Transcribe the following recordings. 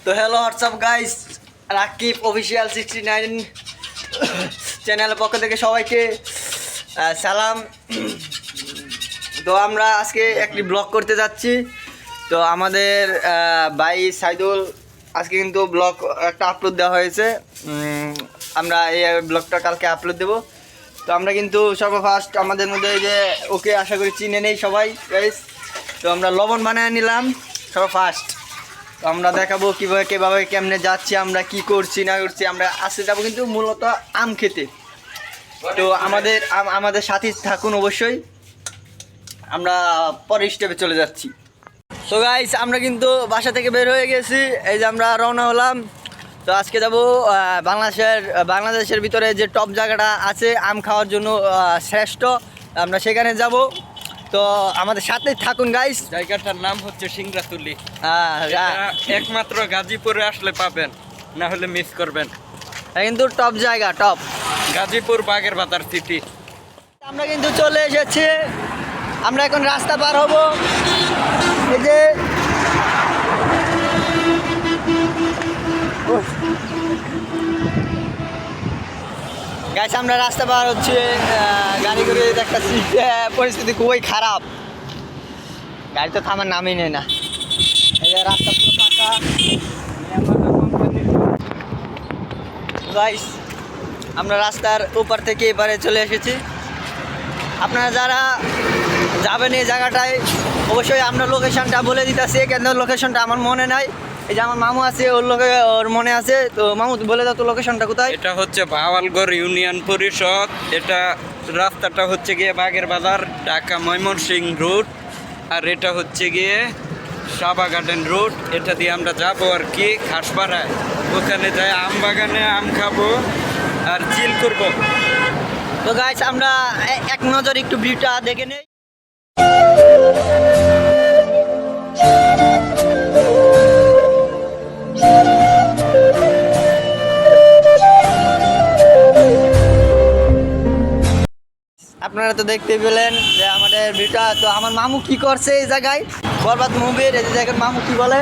তো hello WhatsApp guys, Rakib official 69 চ্যানেলের পক্ষ থেকে সবাইকে সালাম। তো আমরা আজকে একটি ব্লগ করতে যাচ্ছি। তো আমাদের ভাই সাইদুল আজকে কিন্তু ব্লগ একটা আপলোড দেওয়া হয়েছে। আমরা এই ব্লগটা কালকে আপলোড দেবো। তো আমরা কিন্তু সর্বফার্স্ট আমাদের মধ্যে যে ওকে আশা করি চিনে নেই সবাই গাইস। তো আমরা লবণ বানিয়ে নিলাম সর্বফার্স্ট। তো আমরা দেখাবো কীভাবে কেমনে যাচ্ছি, আমরা কি করছি না করছি। আমরা আসতে যাবো কিন্তু মূলত আম খেতে। তো আমাদের সাথে থাকুন অবশ্যই। আমরা পরের স্টেপে চলে যাচ্ছি। তো গাইস আমরা কিন্তু বাসা থেকে বের হয়ে গেছি, এই যে আমরা রওনা হলাম। তো আজকে যাব বাংলাদেশের ভিতরে যে টপ জায়গাটা আছে আম খাওয়ার জন্য শ্রেষ্ঠ, আমরা সেখানে যাব। তো আমাদের সাথে থাকুন গাইস। জায়গাটার নাম হচ্ছে সিংড়াতুলি। একমাত্র গাজীপুরে আসলে পাবেন, না হলে মিস করবেন। কিন্তু টপ জায়গা, টপ গাজীপুর বাগের বাজার সিটি। আমরা কিন্তু চলে এসেছি। আমরা এখন রাস্তা পার হব। এই যে গাইস আমরা রাস্তা পার হচ্ছে, গাড়ি করে একটা পরিস্থিতি খুবই খারাপ, গাড়ি তো থামার নামই নেই না। এই যে রাস্তা পুরো ফাঁকা। গাইস আমরা রাস্তার ওপার থেকে এবারে চলে এসেছি। আপনারা যারা যাবেন এই জায়গাটায় অবশ্যই আমরা লোকেশনটা বলে দিতেছি, কেন লোকেশনটা আমার মনে নাই। এই যে আমার মামু আছে, ওর মনে আছে। তো মামু বলে দাও তো লোকেশনটা কোথায়। এটা হচ্ছে ভাওয়ালগড় ইউনিয়ন পরিষদ। এটা রাস্তাটা হচ্ছে গিয়ে বাগের বাজার ঢাকা ময়মনসিংহ রুট, আর এটা হচ্ছে গিয়ে সাবা গার্ডেন রুট। এটা দিয়ে আমরা যাবো আর কি ঘাসপাড়ায়। ওখানে যাই আম বাগানে আম খাবো আর চিল করবো। তো গাইস আমরা এক নজর একটু ভিউটা দেখে নেই। আপনারা তো দেখতে পেলেন যে আমাদের ভিউটা। তো আমার মামু কি করছে এই জায়গায়, বরবাদ মুভির এই জায়গায় মামু কি বলে,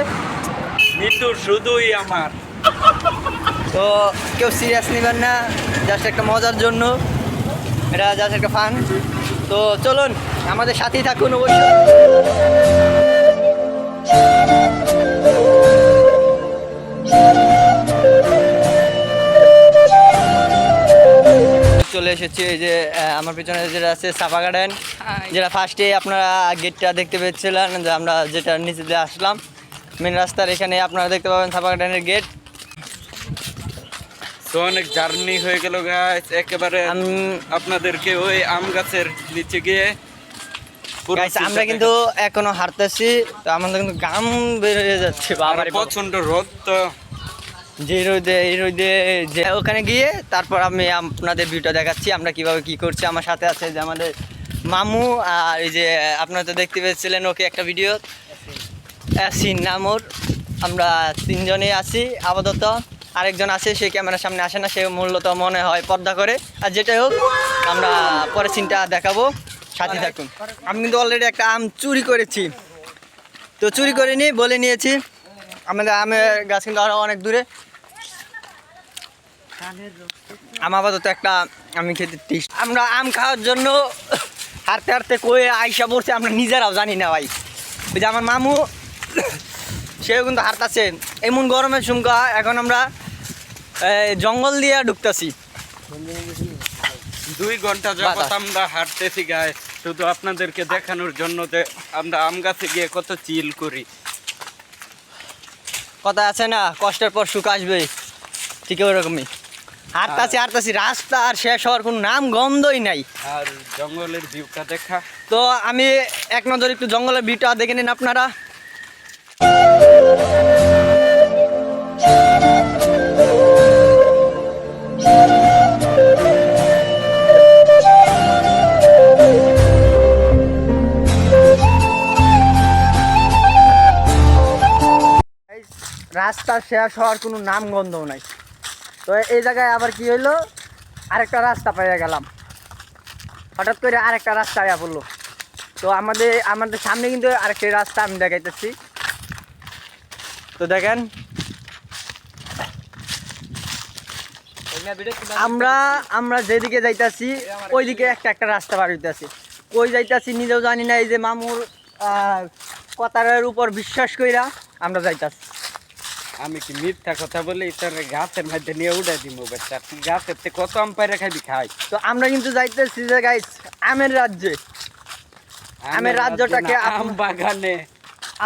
মৃত্যু শুধুই আমার। তো কেউ সিরিয়াস নেবেন না, জাস্ট একটা মজার জন্য, এটা জাস্ট একটা ফান। তো চলুন আমাদের সাথেই থাকুন অবশ্যই। চলে এসেছি এই যে আমার পিছনে যেটা আছে সাফা গার্ডেন, যেটা ফার্স্টে আপনারা গেটটা দেখতে পেয়েছিলেন, যে আমরা যেটা নিচে দিয়ে আসলাম মেন রাস্তার এখানে আপনারা দেখতে পাবেন সাফা গার্ডেনের গেট। তো অনেক জার্নি হয়ে গেল গাইস, একেবারে আপনাদেরকে ওই আম গাছের নিচে গিয়ে আমরা কিন্তু এখনো হাঁটতেছি। তো আমাদের কিন্তু গাম বের হয়ে যাচ্ছে, বাবার প্রচন্ড রোদ। তো যে এই রোদে যে ওখানে গিয়ে তারপর আমি আপনাদের ভিউটা দেখাচ্ছি আমরা কিভাবে কি করছি। আমার সাথে আছে যে আমাদের মামু, আর এই যে আপনারা তো দেখতে পেয়েছিলেন ওকে একটা ভিডিও, ইয়াসিন নাম ওর। আমরা তিনজনেই আছি আপাতত। আরেকজন আছে, সে ক্যামেরার সামনে আসে না, সে মূলত মনে হয় পর্দা করে। আর যেটাই হোক আমরা পরে সিনটা দেখাবো, সাথে থাকুন। আমি কিন্তু অলরেডি একটা আম চুরি করেছি। তো চুরি করিনি, বলে নিয়েছি। আমাদের আমের গাছ কিন্তু আরও অনেক দূরে। আপাতত একটা আমি খেতে টেস্ট। আমরা আম খাওয়ার জন্য হাঁটতে হাঁটতে কয়ে আইসা পড়ছে, আমরা নিজেরাও জানি না ভাই। ওই যে আমার মামু সেও কিন্তু হাঁটতেছে এমন গরমের সংখ্যা। এখন আমরা জঙ্গল দিয়ে ঢুকতেছি। 2 ঘন্টা যাবত আমরা হাঁটতেছি গাইস, শুধু আপনাদেরকে দেখানোর জন্য যে আমরা আম গাছে গিয়ে কত চিল করি। কথা আছে না, কষ্টের পর সুখ আসবে, ঠিক ওরকমই। হাঁটতাছি রাস্তা আর শেষ হওয়ার কোনো নাম গন্ধই নাই। আর জঙ্গলের ভিউটা দেখা। তো আমি এক নজর একটু জঙ্গলের ভিউটা দেখে নিন আপনারা। রাস্তা শেষ হওয়ার কোনো নাম গন্ধও নাই। তো এই জায়গায় আবার কি হইলো, আরেকটা রাস্তা পেয়ে গেলাম। হঠাৎ করে আরেকটা রাস্তা আয়া পড়লো। তো আমাদের সামনে কিন্তু আরেকটি রাস্তা আমি দেখাইতেছি। তো দেখেন আমরা আমরা যেদিকে যাইতাছি ওইদিকে একটা একটা রাস্তা বার হইতাছি, কই যাইতাছি নিজেও জানি না। এই যে মামুর কথার উপর বিশ্বাস কইরা আমরা যাইতাছি। আমি কি মিথ্যা কথা বলি? তোর গাছের মধ্যে নিয়ে উড়াই দিব বেটা, তুই গাছের থেকে কত আম পাইরা খাবি খাই। তো আমরা কিন্তু যাইতেছি যে গাইস আমের রাজ্যে, আমের রাজ্যটাকে আম বাগানে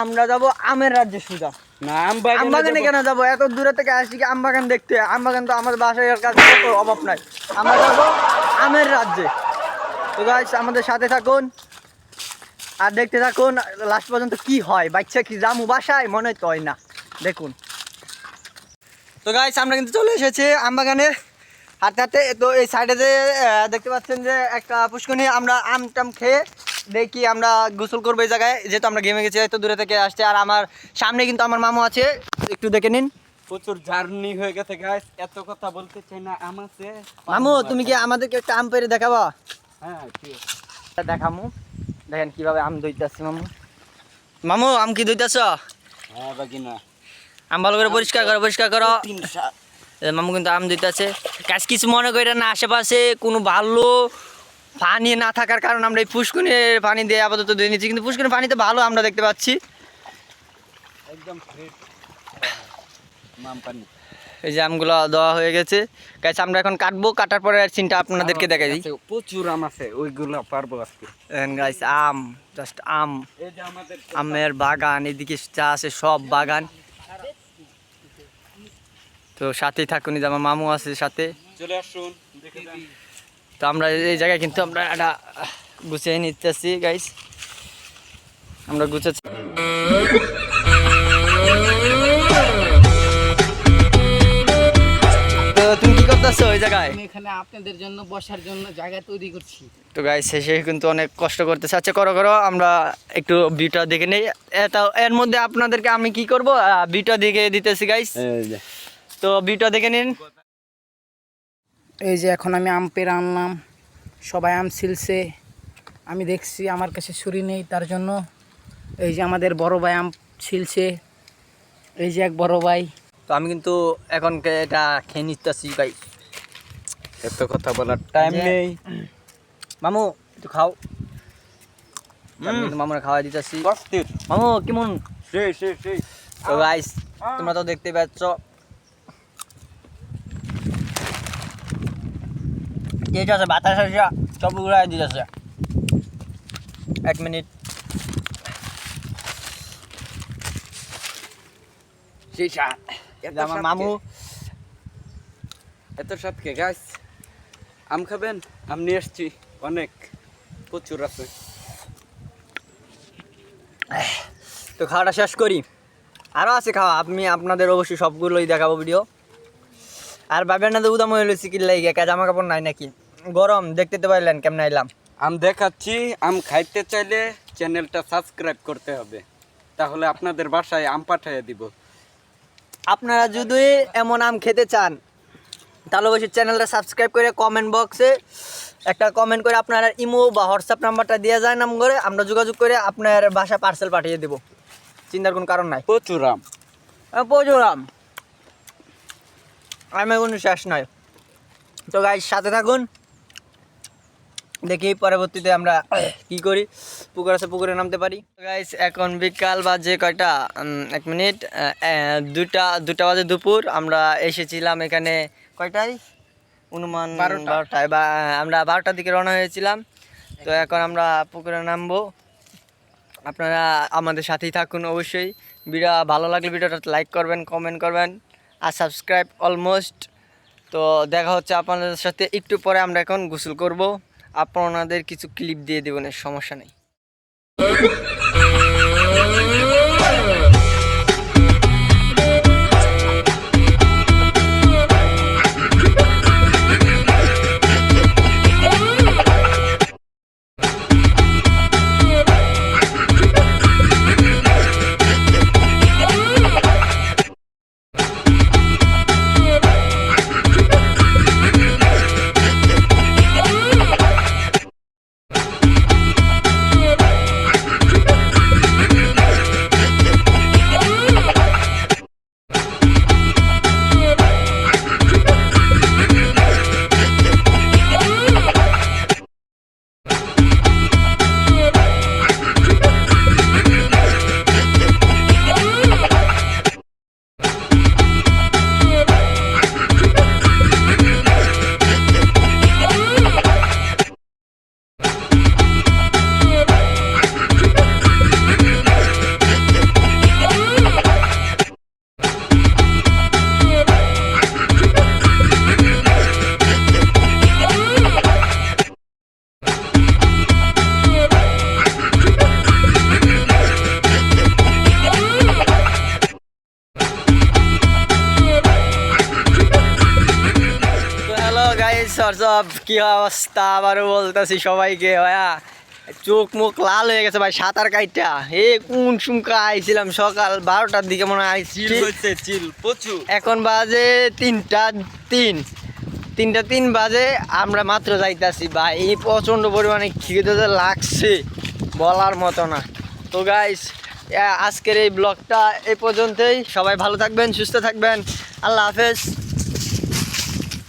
আমরা যাব আমের রাজ্যে সুজা। না আম আম বাগানে কেন যাবো? এত দূরে থেকে আসি কি আম বাগান দেখতে? আম বাগান তো আমাদের বাসার কাছে অভাব নাই। আমরা যাবো আমের রাজ্যে। তো গাইস আমাদের সাথে থাকুন আর দেখতে থাকুন লাস্ট পর্যন্ত কি হয়। বাচ্চা কি জামু বাসায়? মনে হয় তো হয় না, দেখুন। তো গাইস আমরা কিন্তু চলে এসেছি আম বাগানে হাঁটতে হাঁটতে। তো এই সাইডে যে দেখতে পাচ্ছেন যে একটা পুষ্করণী, আমরা আম টাম খেয়ে দেখি আমরা গোসল করবো এই জায়গায়, যেহেতু আমরা ঘেমে গেছি এত দূরে থেকে আসছে। আর আমার সামনে কিন্তু আমার মামু আছে, একটু দেখে নিন। প্রচুর জার্নি হয়ে গেছে গাইস, এত কথা বলতে চাই না। আম আছে মামু, তুমি কি আমাদেরকে একটা আম পেরে দেখাবা? হ্যাঁ ঠিক আছে দেখামু। দেখেন কিভাবে আম দইতাছি মামু। মামু আম কি দইতাছ? হ্যাঁ বাগিনা আম ভালো করে পরিষ্কার করো, পরিষ্কার করো। মামু কিন্তু আম দিতেছে। কাজ কিছু মনে করেন না, আশেপাশে কোনো ভালো পানি না থাকার কারণে আমরা এই পুষ্করিণীর পানি দিয়ে আপাতত দিয়ে নিচ্ছি, কিন্তু পুষ্করিণীর পানিতে ভালো আমরা দেখতে পাচ্ছি। একদম ফ্রেশ মাম পানি। এই যে আমগুলো দেওয়া হয়ে গেছে গাইস, আমরা এখন কাটবো, কাটার পরে সিনটা আপনাদেরকে দেখাই দিই। প্রচুর আম আছে, ওইগুলো পারবো আজকে। গাইস আম, জাস্ট আম, এই যে আমাদের আমের বাগান, এদিকে যা আছে সব বাগান। তো সাথেই থাকুন, এই যে আমার মামু আছে সাথে। চলে আসুন দেখে যান। তো আমরা এই জায়গায় কিন্তু আমরা একটা গুছিয়ে নিতেছি গাইস, আমরা গুছাচ্ছি। তো তুমি কি করতেছো ওই জায়গায়? আমি এখানে আপনাদের জন্য বসার জন্য জায়গা তৈরি করছি। তো গাইস শেষে কিন্তু অনেক কষ্ট করতেছে। আচ্ছা করো করো, আমরা একটু ভিউটা দেখে নেই। এর মধ্যে আপনাদেরকে আমি কি করব, ভিউটা দেখে দিতেছি গাইস। তো ভিউটা দেখে নিন। এই যে এখন আমি আম পেড়ে আনলাম, সবাই আম ছিলছে, আমি দেখছি আমার কাছে ছুরি নেই, তার জন্য এই যে আমাদের বড় ভাই আম ছিলছে, এই যে এক বড় ভাই। তো আমি কিন্তু এখন এটা খেয়ে নিতেছি গাইস। এত কথা বলার টাইম নেই। মামু একটু খাও। আমি কিন্তু মামুরা খাওয়াই দিতেছি। কষ্টের মামু কেমন? সেই সেই সেই তো গাইস তোমরা তো দেখতে পাচ্ছ যেটা আছে বাতাস আসা সব উড়াই দিতেছে। 1 মিনিট। সেই সাত আমার মামু এত সাতকে গাইস। আম খাবেন? আম নিয়ে আসছি অনেক, প্রচুর আছে। তো খাওয়াটা শেষ করি, আরও আছে খাওয়া। আমি আপনাদের অবশ্যই সবগুলোই দেখাবো ভিডিও। আর ভাবেন না তো উদাম হয়ে লইছি কি লাগে, জামা কাপড় নাই নাকি, গরম দেখতে তো পাইলেন কেমন আইলাম। আম দেখাচ্ছি। আম খাইতে চাইলে চ্যানেলটা সাবস্ক্রাইব করতে হবে, তাহলে আপনাদের বাসায় আম পাঠিয়ে দিব। আপনারা যদি এমন আম খেতে চান তাহলে অবশ্যই চ্যানেলটা সাবস্ক্রাইব করে কমেন্ট বক্সে একটা কমেন্ট করে আপনার ইমো বা হোয়াটসঅ্যাপ নাম্বারটা দিয়ে যায়, নাম করে আমরা যোগাযোগ করে আপনার বাসায় পার্সেল পাঠিয়ে দেবো। চিন্তার কোনো কারণ নাই। প্রচুর আম, প্রচুর আম, আমি কোনো শেষ নয়। তো গাইস সাথে থাকুন, দেখি পরবর্তীতে আমরা কি করি। পুকুর আছে পুকুরে নামতে পারি। গাইস এখন বিকাল বাজে কয়টা, 1 মিনিট, 2টা বাজে দুপুর। আমরা এসেছিলাম এখানে কয়টায়, অনুমান 12টায়, বা আমরা 12টার দিকে রওনা হয়েছিলাম। তো এখন আমরা পুকুরে নামবো। আপনারা আমাদের সাথেই থাকুন অবশ্যই। ভিডিও ভালো লাগলে ভিডিওটা লাইক করবেন, কমেন্ট করবেন আর সাবস্ক্রাইব অলমোস্ট। তো দেখা হচ্ছে আপনাদের সাথে একটু পরে। আমরা এখন গোসল করব, আপনাদের কিছু ক্লিপ দিয়ে দেবেন, সমস্যা নেই। গাইস হোয়াটসঅ্যাপ, কি অবস্থা আবারও বলতেছি সবাইকে ভাইয়া, চোখ মুখ লাল হয়ে গেছে ভাই সাঁতার কাইটা। কোন সুমকা আইছিলাম সকাল 12টার দিকে মনে হয় আইছি, চিল হচ্ছে চিল প্রচুর। এখন বাজে 3টা 3 বাজে, আমরা মাত্র যাইতাছি ভাই। এই প্রচণ্ড পরিমাণে খিদে যে লাগছে বলার মতো না। তো গাইস আজকের এই ব্লগটা এই পর্যন্তই। সবাই ভালো থাকবেন, সুস্থ থাকবেন, আল্লাহ হাফেজ।